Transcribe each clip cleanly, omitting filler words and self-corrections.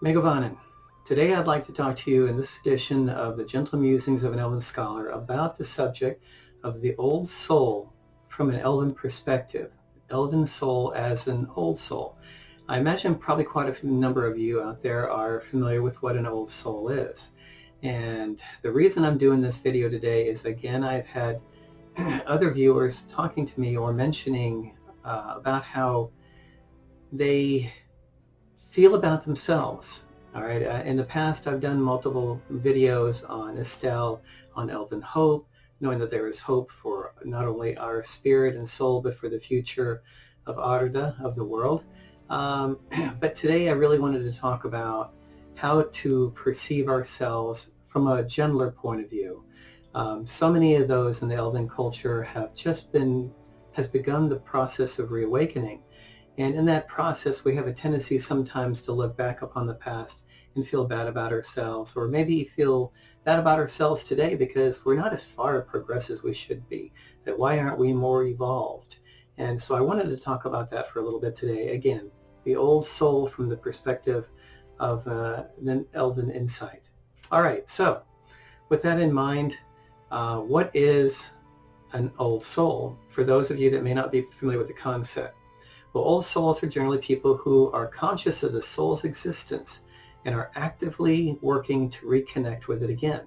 Mae'Govannen. Today I'd like to talk to you in this edition of the Gentle Musings of an Elven Scholar about the subject of the old soul from an Elven perspective. Elven soul as an old soul. I imagine probably quite a number of you out there are familiar with what an old soul is. And the reason I'm doing this video today is, again, I've had other viewers talking to me or mentioning about how they feel about themselves. All right. In the past, I've done multiple videos on Estelle, on Elven hope, knowing that there is hope for not only our spirit and soul, but for the future of Arda, of the world. But today I really wanted to talk about how to perceive ourselves from a gentler point of view. So many of those in the Elven culture has begun the process of reawakening. And in that process, we have a tendency sometimes to look back upon the past and feel bad about ourselves, or maybe feel bad about ourselves today because we're not as far progressed as we should be. That why aren't we more evolved? And so I wanted to talk about that for a little bit today. Again, the old soul from the perspective of an Elven insight. All right, so with that in mind, what is an old soul? For those of you that may not be familiar with the concept. Well, old souls are generally people who are conscious of the soul's existence and are actively working to reconnect with it again.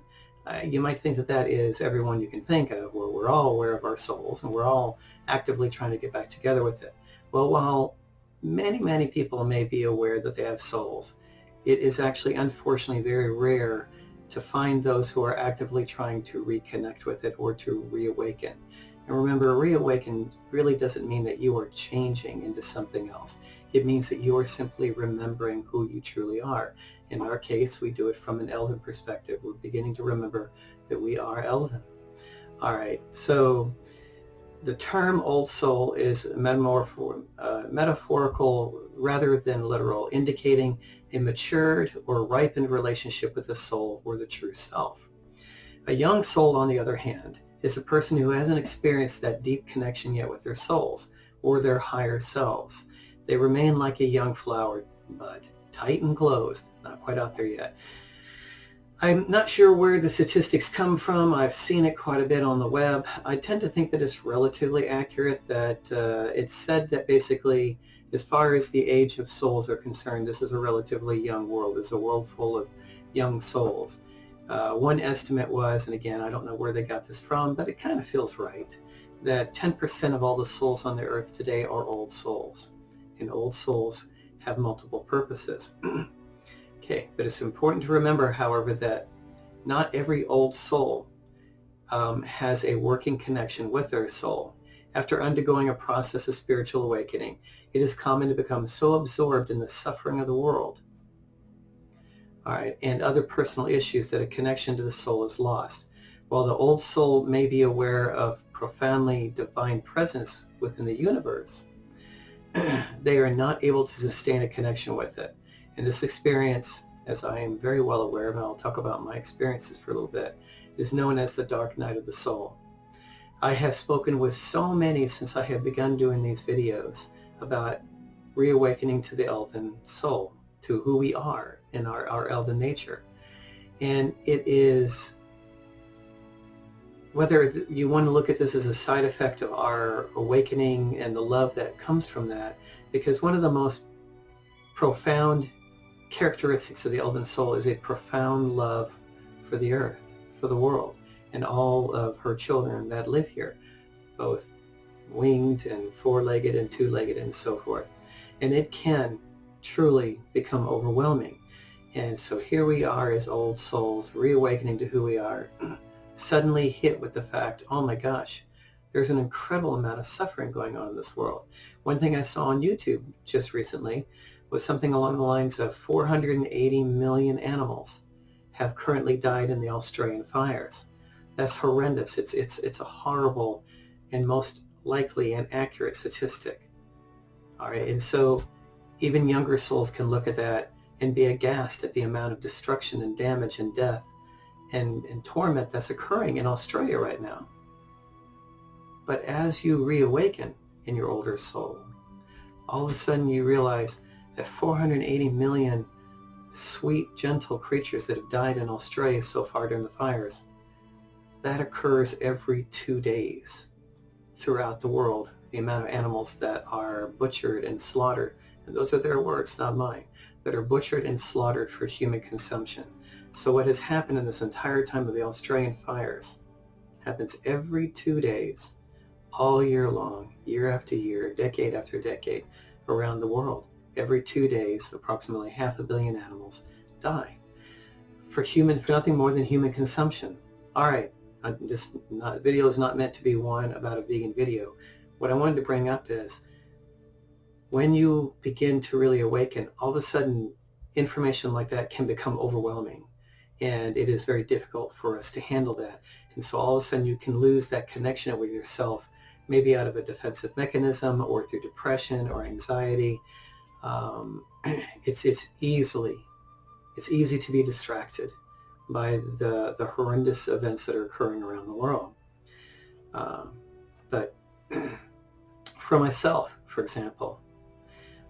You might think that that is everyone you can think of, where we're all aware of our souls and we're all actively trying to get back together with it. Well, while many people may be aware that they have souls, it is actually unfortunately very rare to find those who are actively trying to reconnect with it or to reawaken. And remember, reawaken really doesn't mean that you are changing into something else. It means that you are simply remembering who you truly are. In our case, we do it from an Elven perspective. We're beginning to remember that we are Elven. All right, so the term old soul is metaphorical rather than literal, indicating a matured or ripened relationship with the soul or the true self. A young soul, on the other hand, is a person who hasn't experienced that deep connection yet with their souls or their higher selves. They remain like a young flower bud, tight and closed, not quite out there yet. I'm not sure where the statistics come from. I've seen it quite a bit on the web. I tend to think that it's relatively accurate, that it's said that basically, as far as the age of souls are concerned, this is a relatively young world. It's a world full of young souls. One estimate was, and again, I don't know where they got this from, but it kind of feels right, that 10% of all the souls on the earth today are old souls. And old souls have multiple purposes. Okay, but it's important to remember, however, that not every old soul has a working connection with their soul. After undergoing a process of spiritual awakening, it is common to become so absorbed in the suffering of the world, all right, and other personal issues that a connection to the soul is lost. While the old soul may be aware of profoundly divine presence within the universe, they are not able to sustain a connection with it. And this experience, as I am very well aware of, and I'll talk about my experiences for a little bit, is known as the dark night of the soul. I have spoken with so many since I have begun doing these videos about reawakening to the Elven soul, to who we are in our Elven nature. And it is, whether you want to look at this as a side effect of our awakening and the love that comes from that, because one of the most profound characteristics of the Elven soul is a profound love for the earth, for the world, and all of her children that live here, both winged and four-legged and two-legged and so forth. And it can truly become overwhelming. And so here we are as old souls, reawakening to who we are, suddenly hit with the fact, oh my gosh, there's an incredible amount of suffering going on in this world. One thing I saw on YouTube just recently was something along the lines of 480 million animals have currently died in the Australian fires. That's horrendous. It's a horrible and most likely an accurate statistic. All right, and so even younger souls can look at that and be aghast at the amount of destruction and damage and death and torment that's occurring in Australia right now. But as you reawaken in your older soul, all of a sudden you realize that 480 million sweet, gentle creatures that have died in Australia so far during the fires, that occurs every 2 days throughout the world. The amount of animals that are butchered and slaughtered, and those are their words, not mine, that are butchered and slaughtered for human consumption. So what has happened in this entire time of the Australian fires happens every 2 days, all year long, year after year, decade after decade, around the world. Every 2 days, approximately 500 million animals die for nothing more than human consumption. All right, this video is not meant to be one about a vegan video. What I wanted to bring up is when you begin to really awaken, all of a sudden information like that can become overwhelming, and it is very difficult for us to handle that. And so all of a sudden you can lose that connection with yourself, maybe out of a defensive mechanism or through depression or anxiety. It's easy to be distracted by the horrendous events that are occurring around the world. But for myself, for example,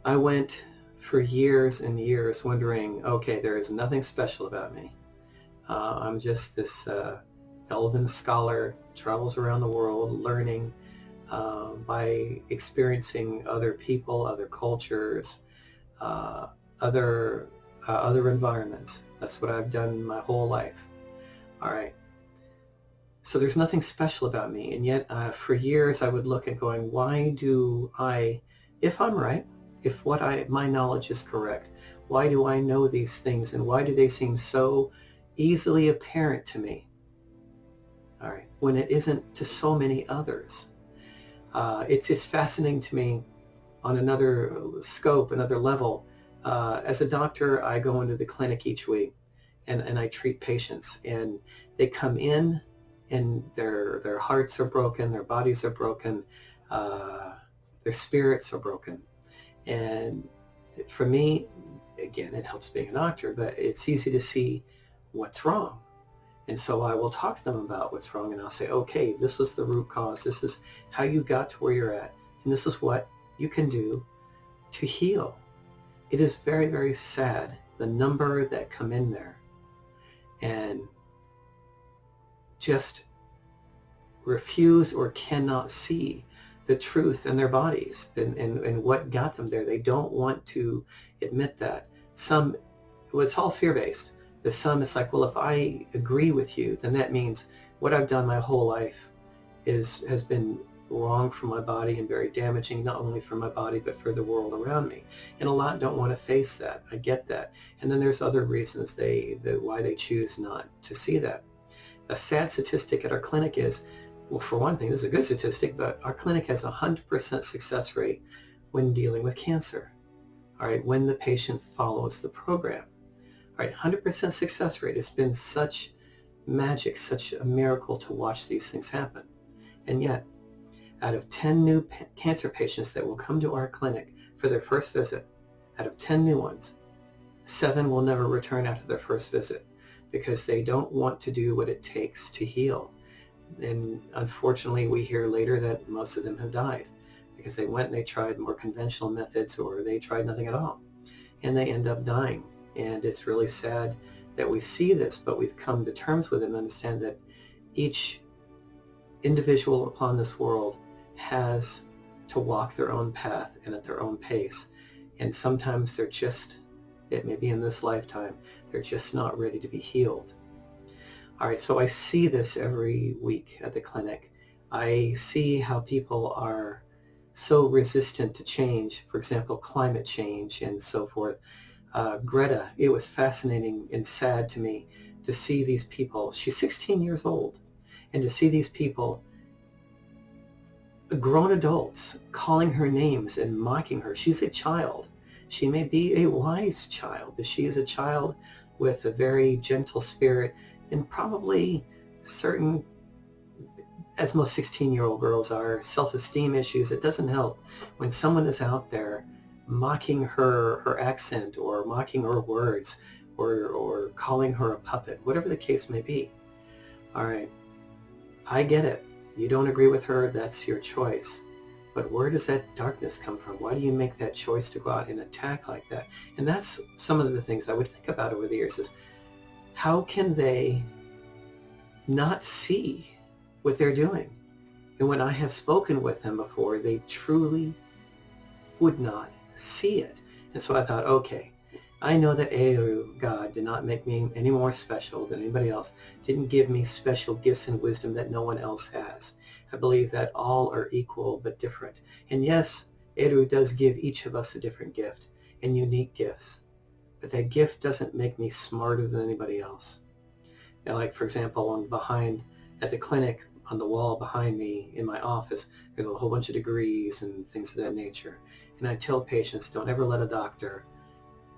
I went for years and years wondering, okay, there is nothing special about me. I'm just this Elven Scholar, travels around the world learning by experiencing other people, other cultures, other environments. That's what I've done my whole life. All right. So there's nothing special about me, and yet for years I would look at going, why do I, if I'm right, if my knowledge is correct, why do I know these things, and why do they seem so easily apparent to me? All right, when it isn't to so many others. It's fascinating to me on another scope, another level. As a doctor, I go into the clinic each week and I treat patients, and they come in and their hearts are broken, their bodies are broken, their spirits are broken. And for me, again, it helps being a doctor, but it's easy to see what's wrong. And so I will talk to them about what's wrong, and I'll say, okay, this was the root cause. This is how you got to where you're at, and this is what you can do to heal. It is very, very sad, the number that come in there and just refuse or cannot see the truth in their bodies and what got them there. They don't want to admit that. Some, well, it's all fear-based. But some, it's like, well, if I agree with you, then that means what I've done my whole life has been wrong for my body and very damaging, not only for my body, but for the world around me. And a lot don't want to face that. I get that. And then there's other reasons why they choose not to see that. A sad statistic at our clinic is, well, for one thing, this is a good statistic, but our clinic has a 100% success rate when dealing with cancer. All right, when the patient follows the program. All right, 100% success rate. It's been such magic, such a miracle to watch these things happen. And yet, out of 10 new cancer patients that will come to our clinic for their first visit, out of 10 new ones, 7 will never return after their first visit because they don't want to do what it takes to heal. And unfortunately, we hear later that most of them have died because they went and they tried more conventional methods, or they tried nothing at all, and they end up dying. And it's really sad that we see this, but we've come to terms with it and understand that each individual upon this world has to walk their own path and at their own pace. And sometimes they're just, it may be in this lifetime, they're just not ready to be healed. All right, so I see this every week at the clinic. I see how people are so resistant to change, for example, climate change and so forth. Greta, it was fascinating and sad to me to see these people. She's 16 years old, and to see these people, grown adults, calling her names and mocking her. She's a child. She may be a wise child, but she is a child with a very gentle spirit and probably certain, as most 16-year-old girls are, self-esteem issues. It doesn't help when someone is out there mocking her accent or mocking her words or calling her a puppet, whatever the case may be. All right, I get it. You don't agree with her, that's your choice. But where does that darkness come from? Why do you make that choice to go out and attack like that? And that's some of the things I would think about over the years is, how can they not see what they're doing? And when I have spoken with them before, they truly would not see it. And so I thought, okay, I know that Eru, God, did not make me any more special than anybody else, didn't give me special gifts and wisdom that no one else has. I believe that all are equal but different. And yes, Eru does give each of us a different gift and unique gifts. But that gift doesn't make me smarter than anybody else. Now, like, for example, at the clinic, on the wall behind me in my office, there's a whole bunch of degrees and things of that nature. And I tell patients, don't ever let a doctor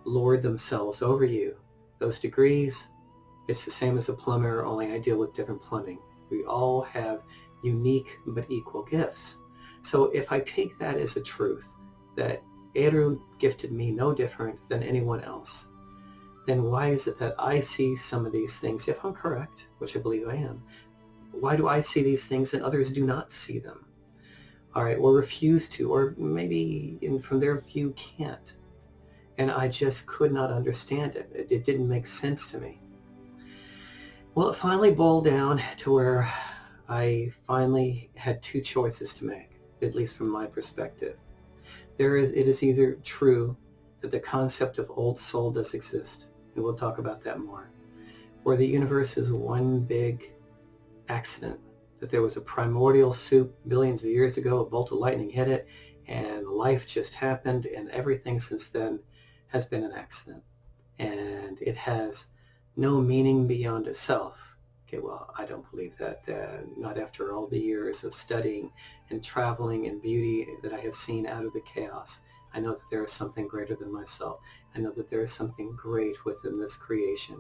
lord themselves over you. Those degrees, it's the same as a plumber, only I deal with different plumbing. We all have unique but equal gifts. So if I take that as a truth, that Eru gifted me no different than anyone else, then why is it that I see some of these things, if I'm correct, which I believe I am, why do I see these things and others do not see them? All right, or refuse to, or maybe from their view can't. And I just could not understand it. It didn't make sense to me. Well, it finally boiled down to where I finally had two choices to make, at least from my perspective. It is either true that the concept of old soul does exist, and we'll talk about that more, or the universe is one big accident, that there was a primordial soup billions of years ago, a bolt of lightning hit it, and life just happened, and everything since then has been an accident, and it has no meaning beyond itself. Okay, well, I don't believe that, not after all the years of studying and traveling and beauty that I have seen out of the chaos. I know that there is something greater than myself. I know that there is something great within this creation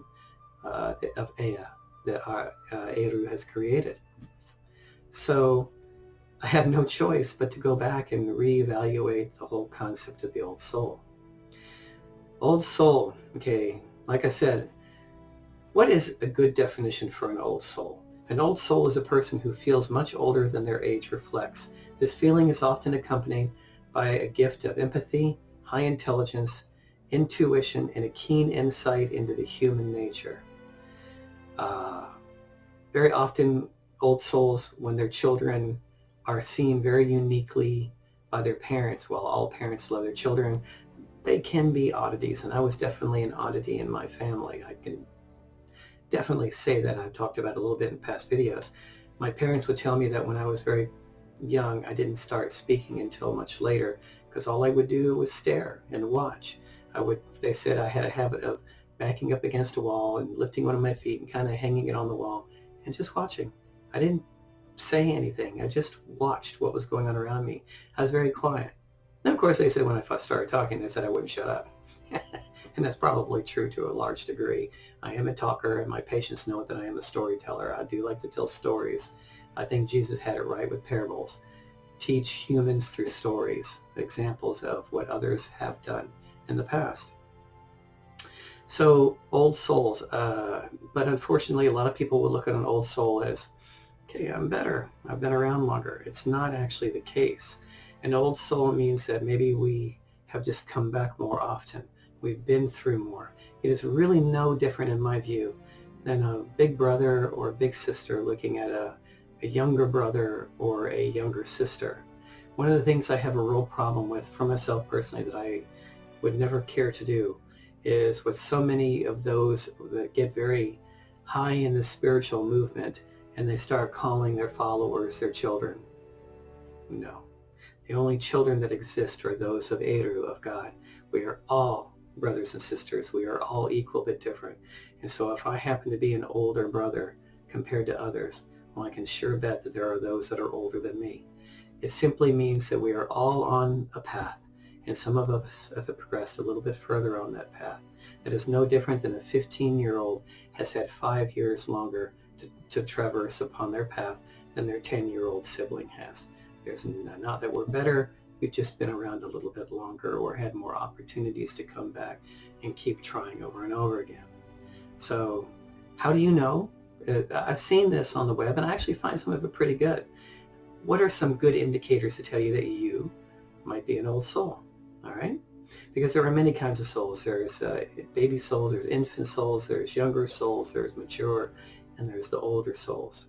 of Ea, that Eru has created. So I have no choice but to go back and reevaluate the whole concept of the old soul. Old soul, okay, like I said, what is a good definition for an old soul? An old soul is a person who feels much older than their age reflects. This feeling is often accompanied by a gift of empathy, high intelligence, intuition, and a keen insight into the human nature. Very often, old souls, when their children are seen very uniquely by their parents, while all parents love their children, they can be oddities, and I was definitely an oddity in my family. I can definitely say that. I've talked about it a little bit in past videos. My parents would tell me that when I was very young, I didn't start speaking until much later, because all I would do was stare and watch. They said I had a habit of backing up against a wall and lifting one of my feet and kind of hanging it on the wall and just watching. I didn't say anything. I just watched what was going on around me. I was very quiet. And of course, they said when I first started talking, they said I wouldn't shut up. And that's probably true to a large degree. I am a talker, and my patients know that I am a storyteller. I do like to tell stories. I think Jesus had it right with parables. Teach humans through stories, examples of what others have done in the past. So old souls, but unfortunately a lot of people will look at an old soul as, okay, I'm better, I've been around longer. It's not actually the case. An old soul means that maybe we have just come back more often. We've been through more. It is really no different in my view than a big brother or a big sister looking at a younger brother or a younger sister. One of the things I have a real problem with for myself personally that I would never care to do is with so many of those that get very high in the spiritual movement and they start calling their followers their children. No. The only children that exist are those of Eru, of God. We are all brothers and sisters. We are all equal but different. And so if I happen to be an older brother compared to others, well, I can sure bet that there are those that are older than me. It simply means that we are all on a path, and some of us have progressed a little bit further on that path. That is no different than a 15-year-old has had 5 years longer to traverse upon their path than their 10-year-old sibling has. There's not that we're better, we've just been around a little bit longer or had more opportunities to come back and keep trying over and over again. So how do you know? I've seen this on the web, and I actually find some of it pretty good. what are some good indicators to tell you that you might be an old soul? All right? Because there are many kinds of souls. There's baby souls, there's infant souls, there's younger souls, there's mature, and there's the older souls.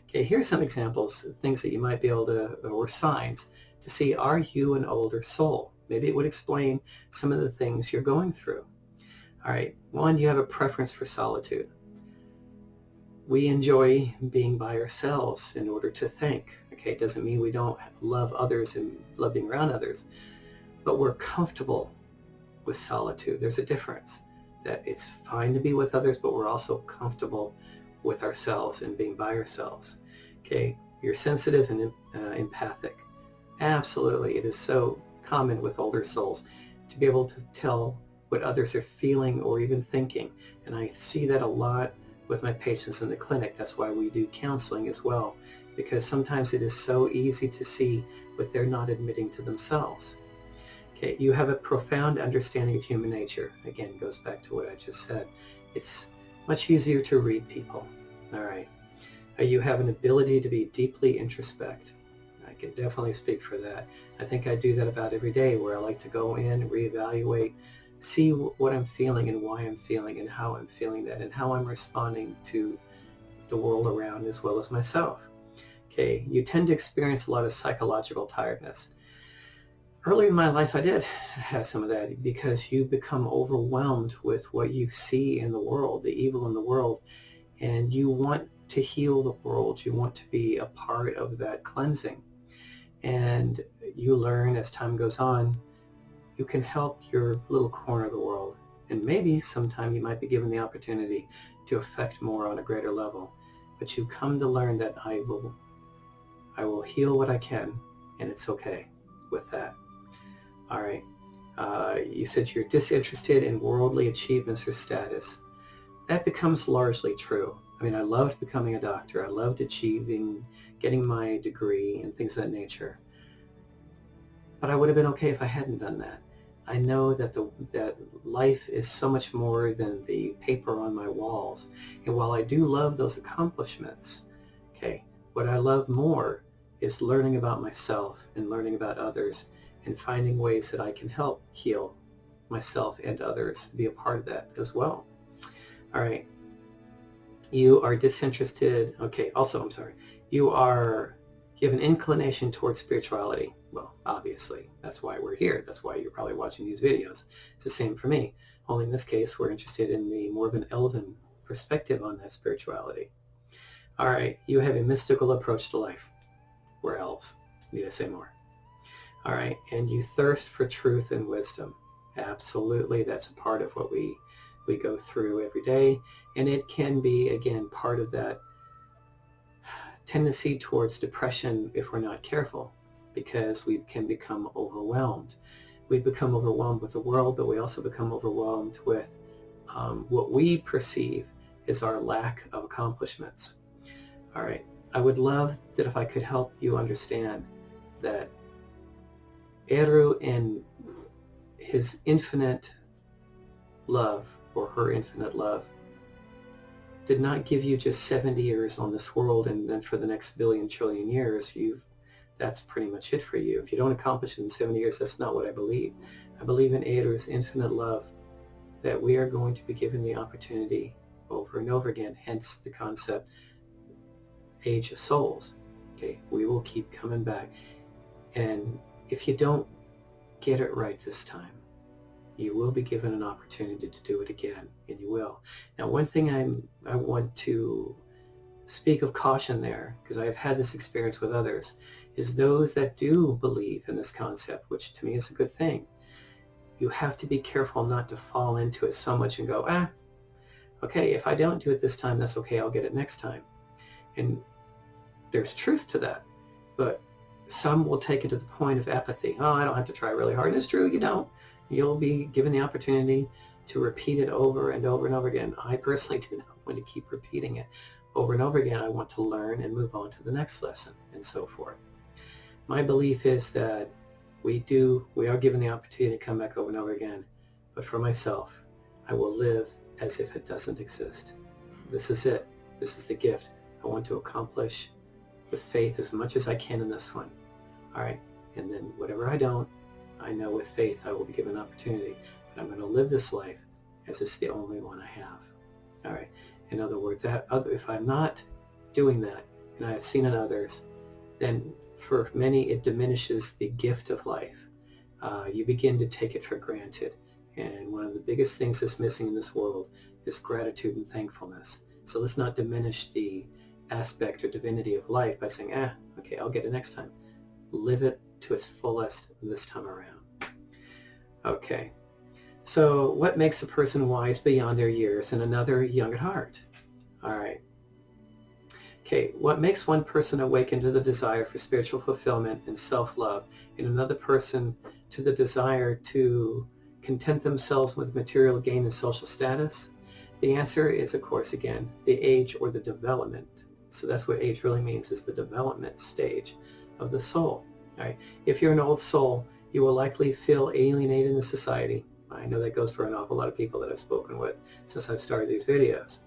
Okay, here's some examples of things that you might be able to, or signs to see, are you an older soul? Maybe it would explain some of the things you're going through. All right, one, you have a preference for solitude. We enjoy being by ourselves in order to think. Okay, it doesn't mean we don't love others and love being around others, but we're comfortable with solitude. There's a difference, that it's fine to be with others, but we're also comfortable with ourselves and being by ourselves. Okay, you're sensitive and empathic. Absolutely, it is so common with older souls to be able to tell what others are feeling or even thinking. And I see that a lot with my patients in the clinic. That's why we do counseling as well, because sometimes it is so easy to see what they're not admitting to themselves. Okay, you have a profound understanding of human nature. Again, goes back to what I just said. It's much easier to read people. All right. You have an ability to be deeply introspect. I can definitely speak for that. I think I do that about every day, where I like to go in, reevaluate, see what I'm feeling and why I'm feeling and how I'm feeling that and how I'm responding to the world around as well as myself. Okay, you tend to experience a lot of psychological tiredness. Early in my life, I did have some of that, because you become overwhelmed with what you see in the world, the evil in the world, and you want to heal the world. You want to be a part of that cleansing. And you learn as time goes on, you can help your little corner of the world. And maybe sometime you might be given the opportunity to affect more on a greater level. But you come to learn that I will heal what I can, and it's okay with that. All right. You said you're disinterested in worldly achievements or status. That becomes largely true. I mean, I loved becoming a doctor. I loved achieving, getting my degree and things of that nature. But I would have been okay if I hadn't done that. I know that that life is so much more than the paper on my walls. And while I do love those accomplishments, okay, what I love more is learning about myself and learning about others and finding ways that I can help heal myself and others, be a part of that as well. All right. You are disinterested. Okay, also, I'm sorry. You have an inclination towards spirituality. Well, obviously, that's why we're here. That's why you're probably watching these videos. It's the same for me. Only in this case, we're interested in the more of an elven perspective on that spirituality. All right, you have a mystical approach to life. We're elves. Need I say more? All right, and you thirst for truth and wisdom. Absolutely, that's a part of what we go through every day, and it can be, again, part of that tendency towards depression if we're not careful, because we can become overwhelmed. We become overwhelmed with the world, but we also become overwhelmed with what we perceive is our lack of accomplishments. All right, I would love that if I could help you understand that Eru and his infinite love, or her infinite love, did not give you just 70 years on this world and then for the next billion trillion years, that's pretty much it for you. If you don't accomplish it in 70 years, that's not what I believe. I believe in Eru's infinite love, that we are going to be given the opportunity over and over again, hence the concept, Age of Souls. Okay, we will keep coming back. And if you don't get it right this time, you will be given an opportunity to do it again, and you will. Now, one thing I want to speak of caution there, because I have had this experience with others, is those that do believe in this concept, which to me is a good thing. You have to be careful not to fall into it so much and go, okay, if I don't do it this time, that's okay, I'll get it next time. And there's truth to that, but some will take it to the point of apathy. Oh, I don't have to try really hard. And it's true, you don't. You'll be given the opportunity to repeat it over and over and over again. I personally do not want to keep repeating it over and over again. I want to learn and move on to the next lesson and so forth. My belief is that we are given the opportunity to come back over and over again. But for myself, I will live as if it doesn't exist. This is it. This is the gift. I want to accomplish with faith as much as I can in this one. All right, and then whatever I don't, I know with faith I will be given opportunity, but I'm going to live this life as it's the only one I have. All right, in other words, if I'm not doing that, and I have seen in others, then for many it diminishes the gift of life. You begin to take it for granted. And one of the biggest things that's missing in this world is gratitude and thankfulness. So let's not diminish the aspect or divinity of life by saying, okay, I'll get it next time. Live it to its fullest this time around. Okay, so what makes a person wise beyond their years and another young at heart? All right. Okay, what makes one person awaken to the desire for spiritual fulfillment and self-love, and another person to the desire to content themselves with material gain and social status? The answer is, of course, again, the age or the development. So that's what age really means, is the development stage of the soul. Right? If you're an old soul, you will likely feel alienated in the society. I know that goes for an awful lot of people that I've spoken with since I've started these videos.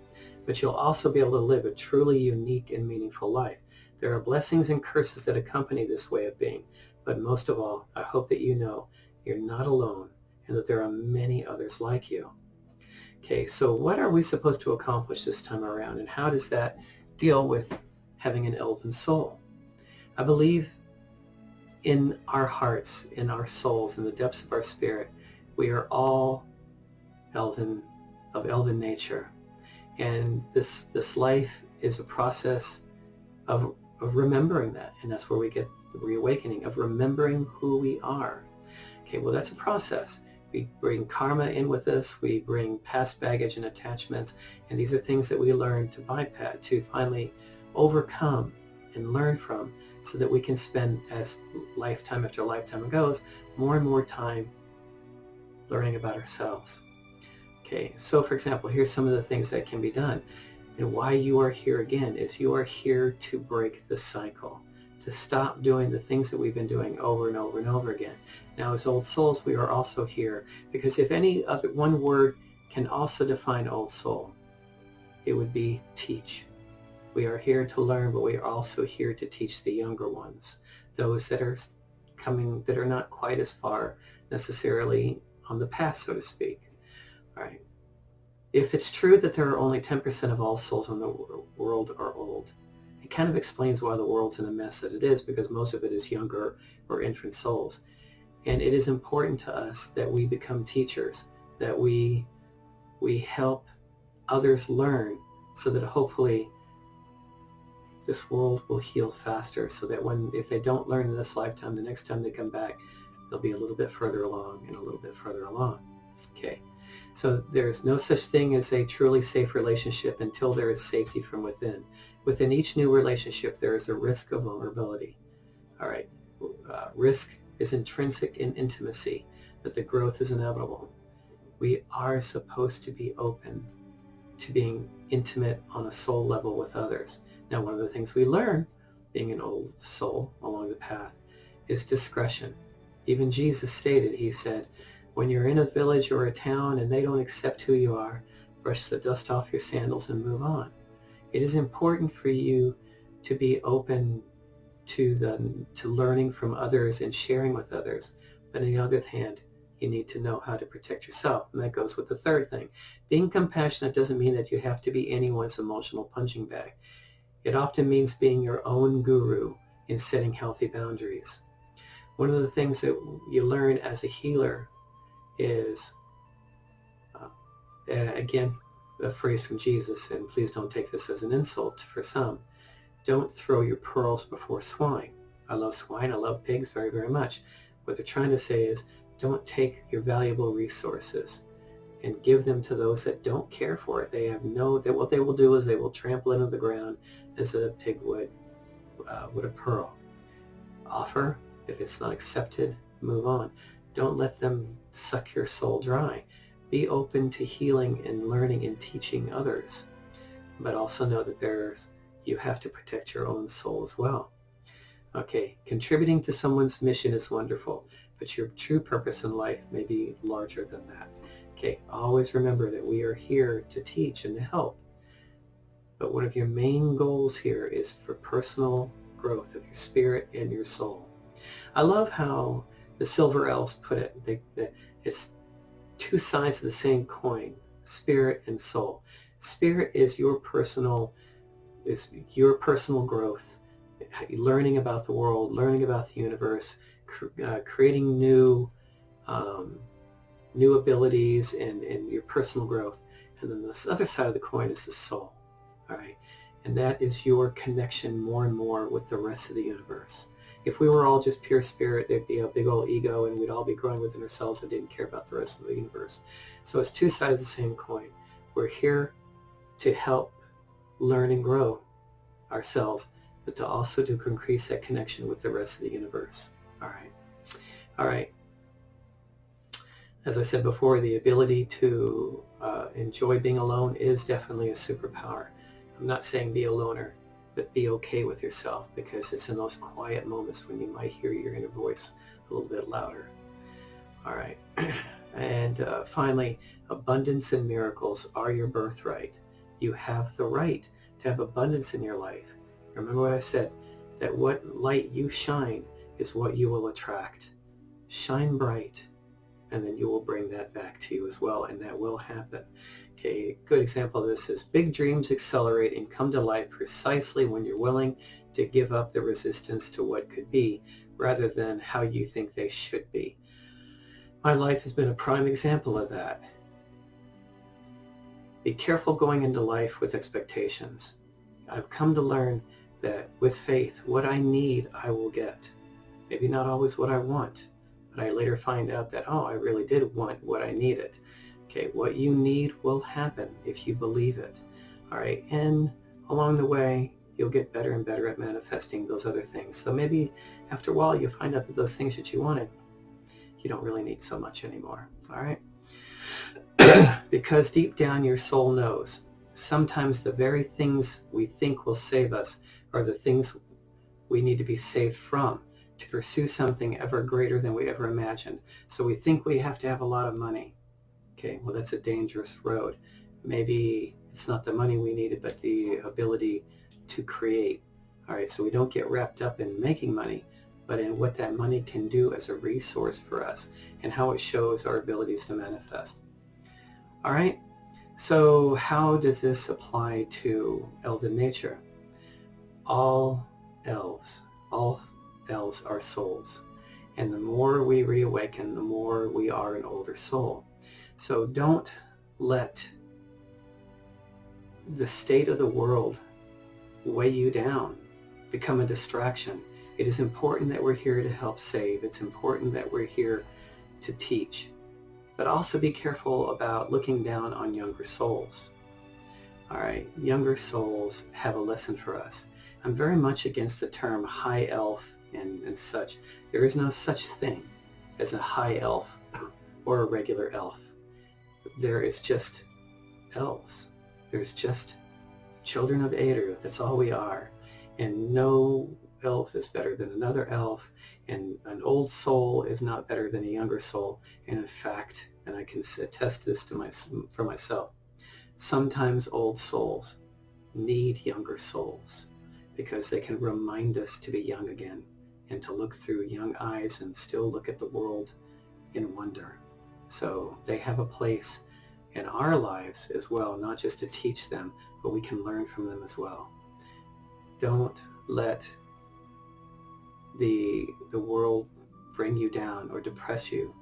But you'll also be able to live a truly unique and meaningful life. There are blessings and curses that accompany this way of being. But most of all, I hope that you know you're not alone and that there are many others like you. Okay, so what are we supposed to accomplish this time around, and how does that deal with having an elven soul? I believe in our hearts, in our souls, in the depths of our spirit, we are all elven, of elven nature. And this life is a process of remembering that. And that's where we get the reawakening of remembering who we are. Okay, well, that's a process. We bring karma in with us. We bring past baggage and attachments. And these are things that we learn to bypass, to finally overcome and learn from, so that we can spend, as lifetime after lifetime goes, more and more time learning about ourselves. Okay, so for example, here's some of the things that can be done. And why you are here again is you are here to break the cycle, to stop doing the things that we've been doing over and over and over again. Now, as old souls, we are also here because if any other one word can also define old soul, it would be teach. We are here to learn, but we are also here to teach the younger ones, those that are coming, that are not quite as far necessarily on the path, so to speak. All right. If it's true that there are only 10% of all souls in the world are old, it kind of explains why the world's in the mess that it is, because most of it is younger or infant souls. And it is important to us that we become teachers, that we help others learn, so that hopefully this world will heal faster, so that if they don't learn in this lifetime, the next time they come back, they'll be a little bit further along and a little bit further along. Okay. So there's no such thing as a truly safe relationship until there is safety from within. Within each new relationship, there is a risk of vulnerability. All right. Risk is intrinsic in intimacy, but the growth is inevitable. We are supposed to be open to being intimate on a soul level with others. Now, one of the things we learn, being an old soul along the path, is discretion. Even Jesus stated, he said, when you're in a village or a town and they don't accept who you are, brush the dust off your sandals and move on. It is important for you to be open to learning from others and sharing with others. But on the other hand, you need to know how to protect yourself. And that goes with the third thing. Being compassionate doesn't mean that you have to be anyone's emotional punching bag. It often means being your own guru in setting healthy boundaries. One of the things that you learn as a healer is, again, a phrase from Jesus, and please don't take this as an insult for some, don't throw your pearls before swine. I love swine, I love pigs very, very much. What they're trying to say is, don't take your valuable resources and give them to those that don't care for it. They have what they will do is they will trample into the ground as a pig would a pearl. Offer, if it's not accepted, move on. Don't let them suck your soul dry. Be open to healing and learning and teaching others. But also know that you have to protect your own soul as well. Okay, contributing to someone's mission is wonderful, but your true purpose in life may be larger than that. Okay, always remember that we are here to teach and to help. But one of your main goals here is for personal growth of your spirit and your soul. I love how the Silver Elves put it. It's two sides of the same coin, spirit and soul. Spirit is your personal growth, learning about the world, learning about the universe, creating new abilities and your personal growth. And then this other side of the coin is the soul. All right. And that is your connection more and more with the rest of the universe. If we were all just pure spirit, there'd be a big old ego and we'd all be growing within ourselves and didn't care about the rest of the universe. So it's two sides of the same coin. We're here to help learn and grow ourselves, but to also increase that connection with the rest of the universe. All right. All right. As I said before, the ability to enjoy being alone is definitely a superpower. I'm not saying be a loner, but be okay with yourself, because it's in those quiet moments when you might hear your inner voice a little bit louder. All right. And finally, abundance and miracles are your birthright. You have the right to have abundance in your life. Remember what I said, that what light you shine is what you will attract. Shine bright, and then you will bring that back to you as well, and that will happen. Okay, a good example of this is big dreams accelerate and come to life precisely when you're willing to give up the resistance to what could be, rather than how you think they should be. My life has been a prime example of that. Be careful going into life with expectations. I've come to learn that with faith, what I need, I will get. Maybe not always what I want, but I later find out that, oh, I really did want what I needed. Okay, what you need will happen if you believe it. All right, and along the way, you'll get better and better at manifesting those other things. So maybe after a while, you'll find out that those things that you wanted, you don't really need so much anymore. All right, because deep down your soul knows. Sometimes the very things we think will save us are the things we need to be saved from, to pursue something ever greater than we ever imagined. So we think we have to have a lot of money. Okay, well, that's a dangerous road. Maybe it's not the money we needed, but the ability to create. All right, so we don't get wrapped up in making money, but in what that money can do as a resource for us and how it shows our abilities to manifest. All right, so how does this apply to elven nature? All elves are souls. And the more we reawaken, the more we are an older soul. So don't let the state of the world weigh you down, become a distraction. It is important that we're here to help save. It's important that we're here to teach. But also be careful about looking down on younger souls. All right, younger souls have a lesson for us. I'm very much against the term high elf and such. There is no such thing as a high elf or a regular elf. There is just elves. There's just children of Aether. That's all we are. And no elf is better than another elf, and an old soul is not better than a younger soul. And in fact, and I can attest this for myself, sometimes old souls need younger souls, because they can remind us to be young again and to look through young eyes and still look at the world in wonder. So they have a place in our lives as well, not just to teach them, but we can learn from them as well. Don't let the world bring you down or depress you.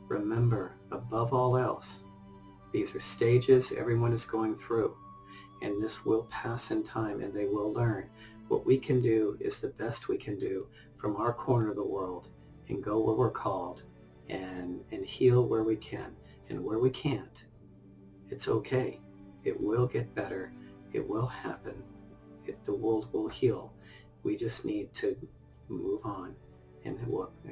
Remember, above all else, these are stages everyone is going through, and this will pass in time, and they will learn. What we can do is the best we can do from our corner of the world, and go where we're called, and heal where we can. And where we can't, it's okay. It will get better. It will happen. The world will heal. We just need to move on and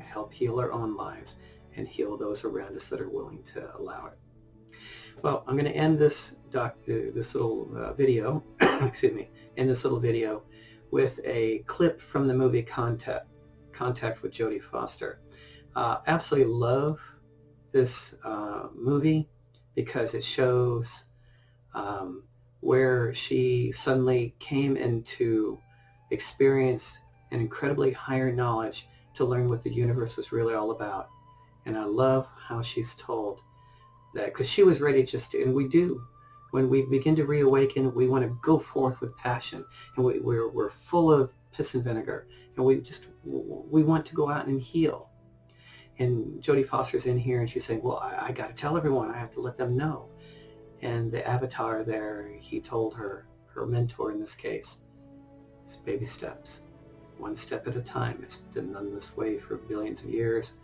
help heal our own lives and heal those around us that are willing to allow it. Well, I'm going to end this little video, excuse me, end this little video with a clip from the movie Contact with Jodie Foster. Absolutely love this movie because it shows where she suddenly came into experience and incredibly higher knowledge to learn what the universe was really all about. And I love how she's told that, because she was ready just to, and we do. When we begin to reawaken, we want to go forth with passion, and we're full of piss and vinegar, and we want to go out and heal. And Jodie Foster's in here, and she's saying, well, I got to tell everyone. I have to let them know. And the avatar there, he told her mentor in this case, it's baby steps, one step at a time. It's been done this way for billions of years.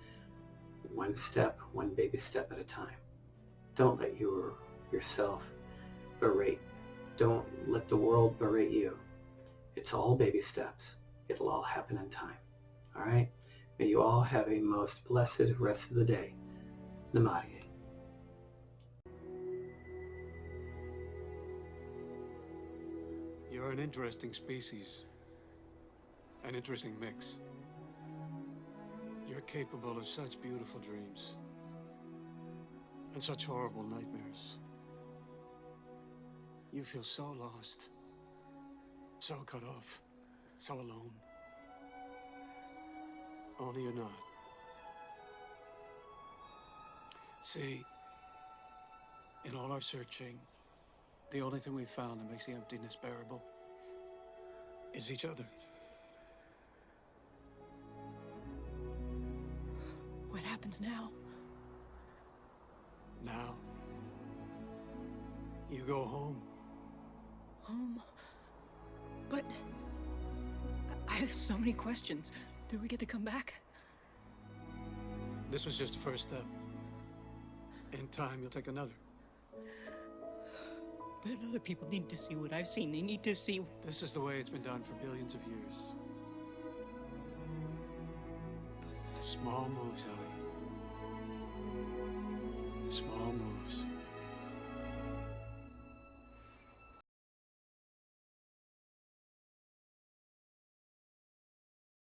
One step, one baby step at a time. Don't let yourself berate. Don't let the world berate you. It's all baby steps. It'll all happen in time. All right? May you all have a most blessed rest of the day. Namaste. You're an interesting species. An interesting mix. You're capable of such beautiful dreams. And such horrible nightmares. You feel so lost. So cut off. So alone. Only you're not. See, in all our searching, the only thing we've found that makes the emptiness bearable is each other. What happens now? Now, you go home. Home? But I have so many questions. Do we get to come back? This was just the first step. In time, you'll take another. But other people need to see what I've seen. They need to see... This is the way it's been done for billions of years. Small moves, Ellie. Small moves.